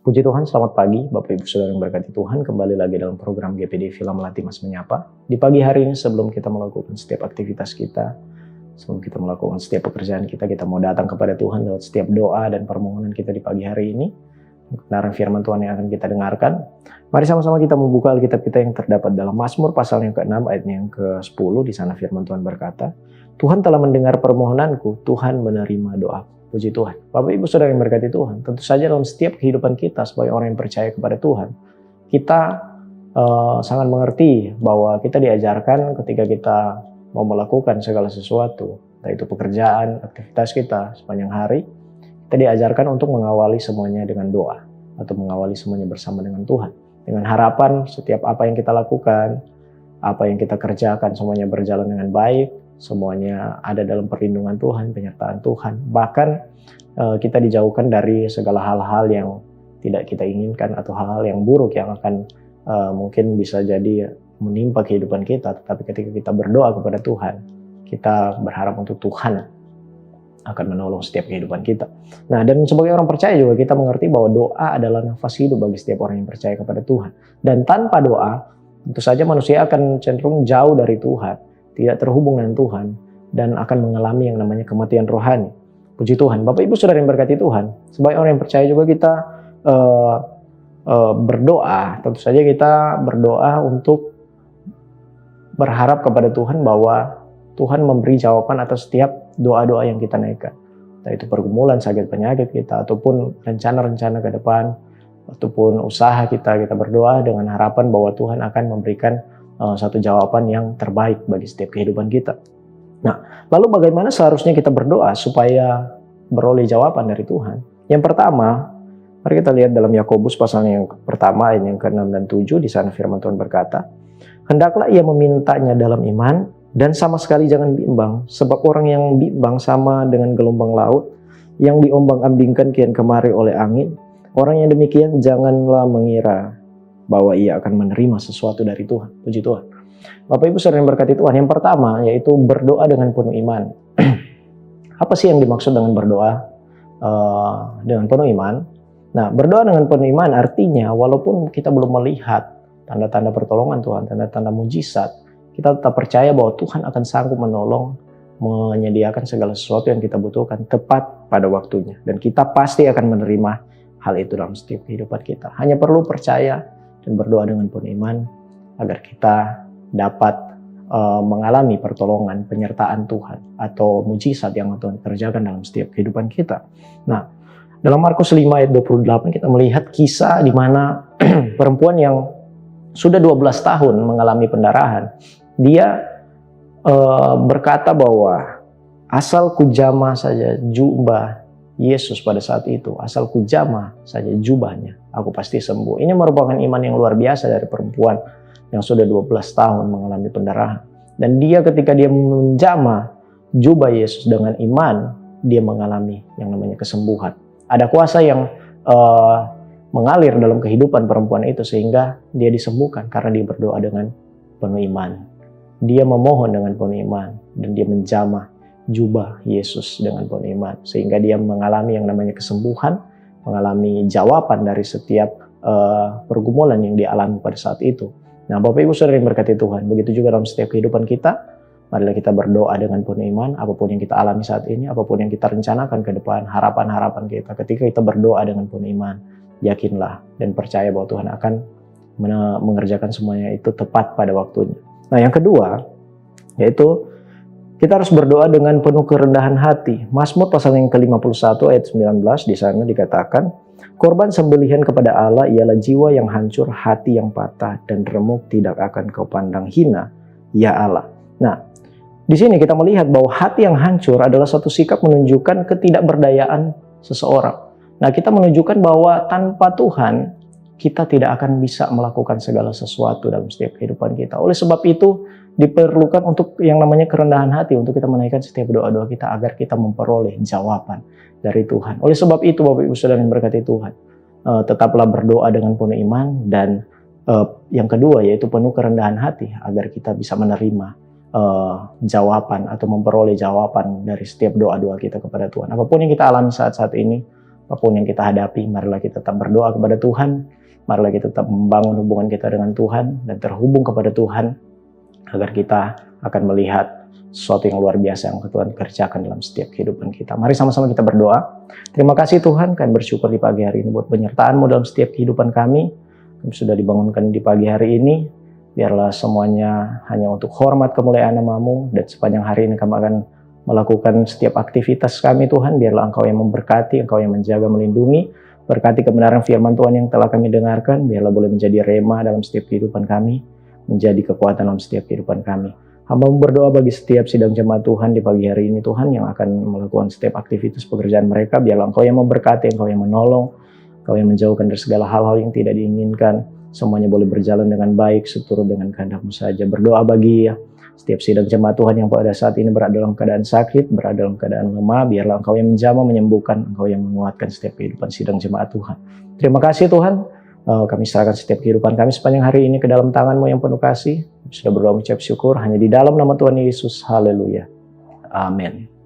Puji Tuhan, selamat pagi Bapak Ibu Saudara yang berkati Tuhan. Kembali lagi dalam program GPD Villa Melati Mas Menyapa. Di pagi hari ini sebelum kita melakukan setiap aktivitas kita, sebelum kita melakukan setiap pekerjaan kita mau datang kepada Tuhan lewat setiap doa dan permohonan kita di pagi hari ini. Kebenaran firman Tuhan yang akan kita dengarkan. Mari sama-sama kita membuka Alkitab kita yang terdapat dalam Mazmur pasal yang ke-6 ayat yang ke-10. Di sana firman Tuhan berkata, Tuhan telah mendengar permohonanku, Tuhan menerima doaku. Puji Tuhan. Bapak Ibu Saudara yang berkati Tuhan, tentu saja dalam setiap kehidupan kita sebagai orang yang percaya kepada Tuhan, kita sangat mengerti bahwa kita diajarkan ketika kita mau melakukan segala sesuatu, entah itu pekerjaan, aktivitas kita sepanjang hari, kita diajarkan untuk mengawali semuanya dengan doa atau mengawali semuanya bersama dengan Tuhan. Dengan harapan setiap apa yang kita lakukan, apa yang kita kerjakan semuanya berjalan dengan baik, semuanya ada dalam perlindungan Tuhan, penyertaan Tuhan. Bahkan kita dijauhkan dari segala hal-hal yang tidak kita inginkan atau hal-hal yang buruk yang akan mungkin bisa jadi menimpa kehidupan kita. Tetapi ketika kita berdoa kepada Tuhan, kita berharap untuk Tuhan akan menolong setiap kehidupan kita. Nah, dan sebagai orang percaya juga kita mengerti bahwa doa adalah nafas hidup bagi setiap orang yang percaya kepada Tuhan. Dan tanpa doa, tentu saja manusia akan cenderung jauh dari Tuhan, tidak terhubung dengan Tuhan, dan akan mengalami yang namanya kematian rohani. Puji Tuhan. Bapak Ibu Saudara yang berkati Tuhan, sebagai orang yang percaya juga kita berdoa. Tentu saja kita berdoa untuk berharap kepada Tuhan bahwa Tuhan memberi jawaban atas setiap doa-doa yang kita naikkan. Entah itu pergumulan, sakit penyakit kita, ataupun rencana-rencana ke depan, ataupun usaha kita berdoa dengan harapan bahwa Tuhan akan memberikan satu jawaban yang terbaik bagi setiap kehidupan kita. Nah, lalu bagaimana seharusnya kita berdoa supaya beroleh jawaban dari Tuhan? Yang pertama, mari kita lihat dalam Yakobus pasal yang pertama ayat yang ke-6 dan 7. Di sana firman Tuhan berkata, hendaklah ia memintanya dalam iman dan sama sekali jangan bimbang, sebab orang yang bimbang sama dengan gelombang laut yang diombang-ambingkan kian kemari oleh angin. Orang yang demikian janganlah mengira bahwa ia akan menerima sesuatu dari Tuhan. Puji Tuhan. Bapak Ibu Saudara yang berkati Tuhan, yang pertama yaitu berdoa dengan penuh iman. Apa sih yang dimaksud dengan berdoa dengan penuh iman? Nah, berdoa dengan penuh iman artinya walaupun kita belum melihat tanda-tanda pertolongan Tuhan, tanda-tanda mujizat, kita tetap percaya bahwa Tuhan akan sanggup menolong, menyediakan segala sesuatu yang kita butuhkan tepat pada waktunya. Dan kita pasti akan menerima hal itu dalam setiap kehidupan kita. Hanya perlu percaya dan berdoa dengan penuh iman agar kita dapat mengalami pertolongan, penyertaan Tuhan atau mujizat yang Tuhan kerjakan dalam setiap kehidupan kita. Nah, dalam Markus 5 ayat 28 kita melihat kisah di mana perempuan yang sudah 12 tahun mengalami pendarahan, dia berkata bahwa asal kujamah saja jubah Yesus pada saat itu, asal kujamah saja jubahnya, aku pasti sembuh. Ini merupakan iman yang luar biasa dari perempuan yang sudah 12 tahun mengalami pendarahan. Dan dia ketika dia menjamah jubah Yesus dengan iman, dia mengalami yang namanya kesembuhan. Ada kuasa yang mengalir dalam kehidupan perempuan itu sehingga dia disembuhkan karena dia berdoa dengan penuh iman. Dia memohon dengan penuh iman dan dia menjamah jubah Yesus dengan penuh iman sehingga dia mengalami yang namanya kesembuhan, mengalami jawaban dari setiap pergumulan yang dialami pada saat itu. Nah, Bapak Ibu Saudara yang berkati Tuhan, begitu juga dalam setiap kehidupan kita, marilah kita berdoa dengan penuh iman, apapun yang kita alami saat ini, apapun yang kita rencanakan ke depan, harapan-harapan kita, ketika kita berdoa dengan penuh iman, yakinlah dan percaya bahwa Tuhan akan mengerjakan semuanya itu tepat pada waktunya. Nah, yang kedua, yaitu kita harus berdoa dengan penuh kerendahan hati. Mazmur pasal yang ke-51 ayat 19 di sana dikatakan, korban sembelihan kepada Allah ialah jiwa yang hancur, hati yang patah dan remuk tidak akan kau pandang hina, ya Allah. Nah, di sini kita melihat bahwa hati yang hancur adalah satu sikap menunjukkan ketidakberdayaan seseorang. Nah, kita menunjukkan bahwa tanpa Tuhan kita tidak akan bisa melakukan segala sesuatu dalam setiap kehidupan kita. Oleh sebab itu diperlukan untuk yang namanya kerendahan hati untuk kita menaikkan setiap doa-doa kita agar kita memperoleh jawaban dari Tuhan. Oleh sebab itu Bapak Ibu Saudara yang berkati Tuhan, tetaplah berdoa dengan penuh iman dan yang kedua yaitu penuh kerendahan hati agar kita bisa menerima jawaban atau memperoleh jawaban dari setiap doa-doa kita kepada Tuhan. Apapun yang kita alami saat-saat ini, apapun yang kita hadapi, marilah kita tetap berdoa kepada Tuhan, marilah kita tetap membangun hubungan kita dengan Tuhan dan terhubung kepada Tuhan, agar kita akan melihat sesuatu yang luar biasa yang Tuhan kerjakan dalam setiap kehidupan kita. Mari sama-sama kita berdoa. Terima kasih Tuhan, kami bersyukur di pagi hari ini buat penyertaan-Mu dalam setiap kehidupan kami. Kami sudah dibangunkan di pagi hari ini. Biarlah semuanya hanya untuk hormat kemuliaan nama-Mu, dan sepanjang hari ini kami akan melakukan setiap aktivitas kami Tuhan. Biarlah Engkau yang memberkati, Engkau yang menjaga, melindungi. Berkati kebenaran firman Tuhan yang telah kami dengarkan. Biarlah boleh menjadi rema dalam setiap kehidupan kami, menjadi kekuatan dalam setiap kehidupan kami. Hamba berdoa bagi setiap sidang jemaat Tuhan di pagi hari ini Tuhan, yang akan melakukan setiap aktivitas pekerjaan mereka. Biarlah Engkau yang memberkati, Engkau yang menolong, Engkau yang menjauhkan dari segala hal-hal yang tidak diinginkan. Semuanya boleh berjalan dengan baik, seturut dengan kehendak-Mu saja. Berdoa bagi setiap sidang jemaat Tuhan yang pada saat ini berada dalam keadaan sakit, berada dalam keadaan lemah. Biarlah Engkau yang menjamah, menyembuhkan, Engkau yang menguatkan setiap kehidupan sidang jemaat Tuhan. Terima kasih Tuhan. Kami serahkan setiap kehidupan kami sepanjang hari ini ke dalam tangan-Mu yang penuh kasih. Sudah berdoa mengucap syukur hanya di dalam nama Tuhan Yesus. Haleluya. Amin.